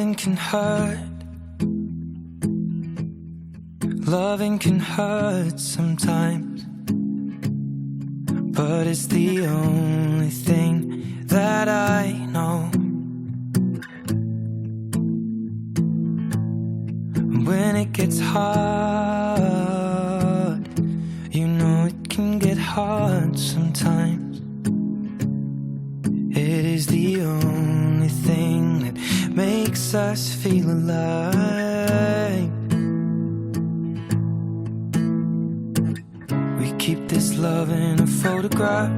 Loving can hurt. Loving can hurt sometimes, but it's the only thing that I know. When it gets hard, you know it can get hard sometimes. It is the only thing that makes us feel alive. We keep this love in a photograph.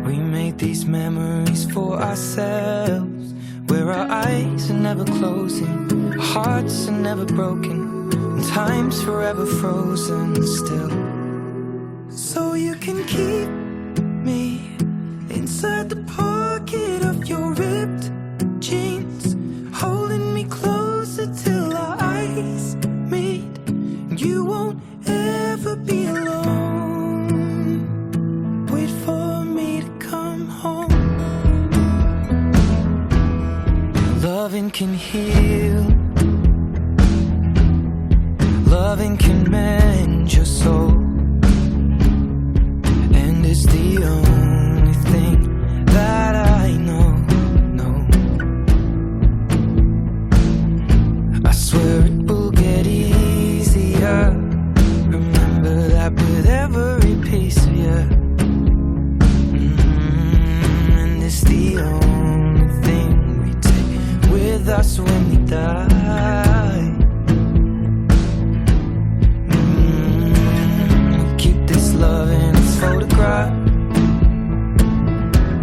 We make these memories for ourselves, where our eyes are never closing, our hearts are never broken, and time's forever frozen still. So you can keep me inside the pocket of your ripped jeans, holding me closer till our eyes meet. You won't ever be alone. Wait for me to come home. Loving can heal. Loving can mend your soul, and it's the only thing that I know. I swear it will get easier. Remember that with every piece of you. And it's the only thing we take with us when we die. We keep this love in its photograph.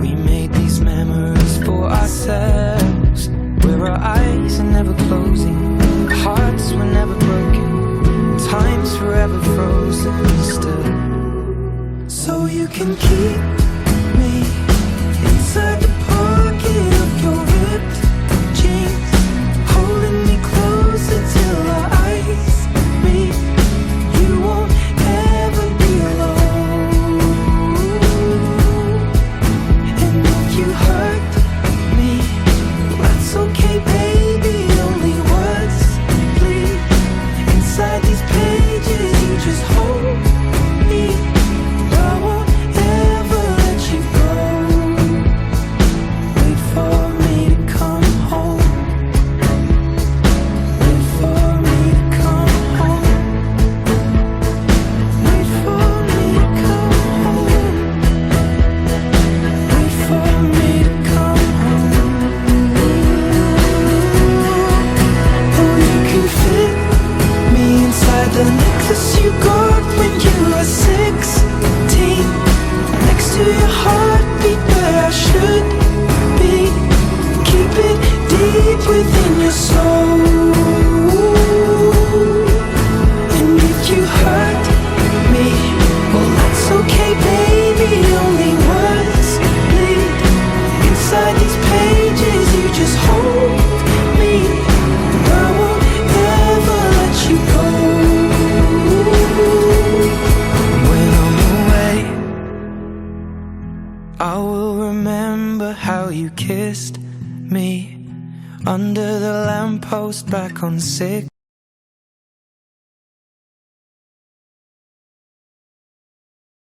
We made these memories for ourselves, where our eyes are never closing, our hearts were never broken, time's forever frozen still. So you can keep me inside the pocket of your ripped jeans, holding me closer till our eyes meet. You won't ever be alone. And if you hurt me, that's okay, baby. Only words bleed inside these pages. You just hold me. I won't ever let you go. Wait for me to come home. Wait for me to come home. Wait for me to come home. Wait for me to come home. Oh, you can fit me inside the necklace you got when you were 16, next to your heartbeat where I should be. Keep it deep within your soul. And if you hurt me, well, that's okay, baby. Only words bleed inside these pages. You just hold me. I won't ever let you go. When I'm away, I will remember how you kissed me under the lamppost back on 6th